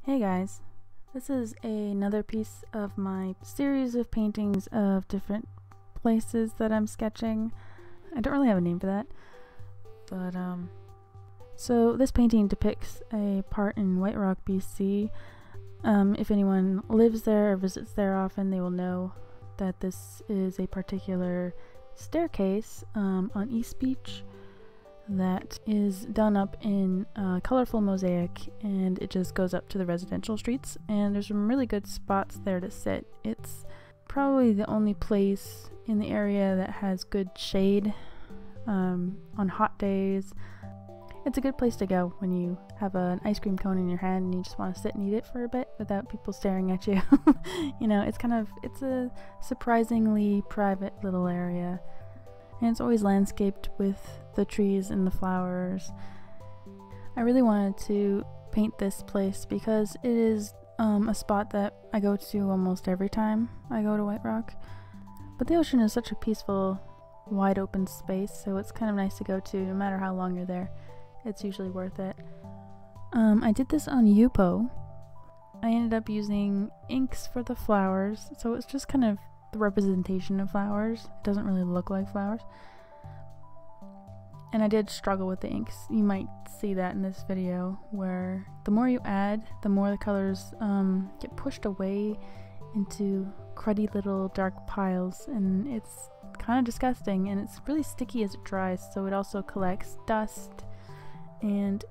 Hey guys, this is another piece of my series of paintings of different places that I'm sketching. I don't really have a name for that, but so this painting depicts a part in White Rock, BC. If anyone lives there or visits there often, they will know that this is a particular staircase on East Beach that is done up in colorful mosaic, and it just goes up to the residential streets, and there's some really good spots there to sit. It's probably the only place in the area that has good shade on hot days. It's a good place to go when you have an ice cream cone in your hand and you just want to sit and eat it for a bit without people staring at you. You know, it's a surprisingly private little area. And it's always landscaped with the trees and the flowers. I really wanted to paint this place because it is a spot that I go to almost every time I go to White Rock. But the ocean is such a peaceful, wide open space, so it's kind of nice to go to no matter how long you're there. It's usually worth it. I did this on Yupo. I ended up using inks for the flowers, so it's just kind of the representation of flowers. It doesn't really look like flowers. And I did struggle with the inks. You might see that in this video, where the more you add, the more the colors get pushed away into cruddy little dark piles, and it's kind of disgusting, and it's really sticky as it dries, so it also collects dust. And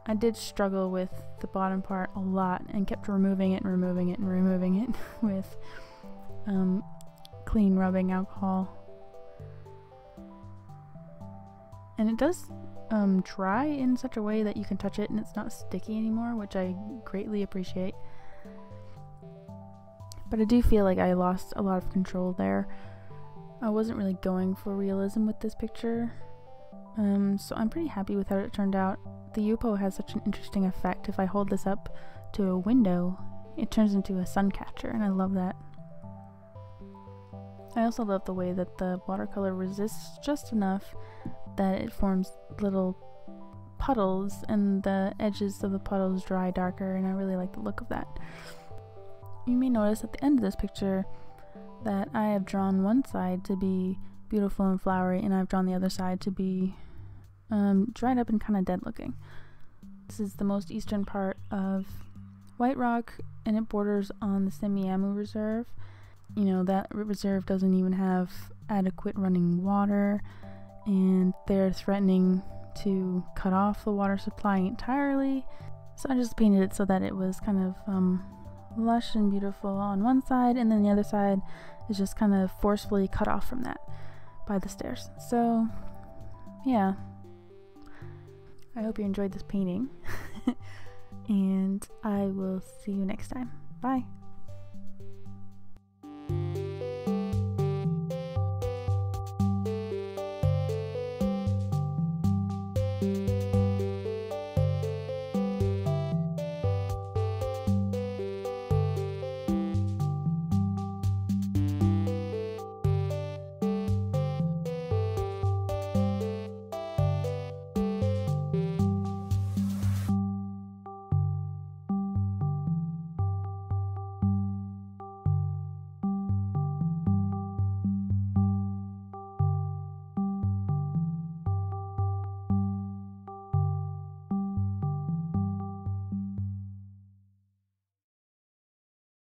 I did struggle with the bottom part a lot and kept removing it and removing it and removing it with clean rubbing alcohol. And it does dry in such a way that you can touch it and it's not sticky anymore, which I greatly appreciate. But I do feel like I lost a lot of control there. I wasn't really going for realism with this picture, so I'm pretty happy with how it turned out. The Yupo has such an interesting effect. If I hold this up to a window, it turns into a sun catcher, and I love that. I also love the way that the watercolor resists just enough that it forms little puddles, and the edges of the puddles dry darker, and I really like the look of that. You may notice at the end of this picture that I have drawn one side to be beautiful and flowery, and I've drawn the other side to be dried up and kind of dead looking. This is the most eastern part of White Rock, and it borders on the Semiahmoo Reserve. You know, that reserve doesn't even have adequate running water, and they're threatening to cut off the water supply entirely. So I just painted it so that it was kind of lush and beautiful on one side, and then the other side is just kind of forcefully cut off from that by the stairs. So yeah, I hope you enjoyed this painting, and I will see you next time. Bye.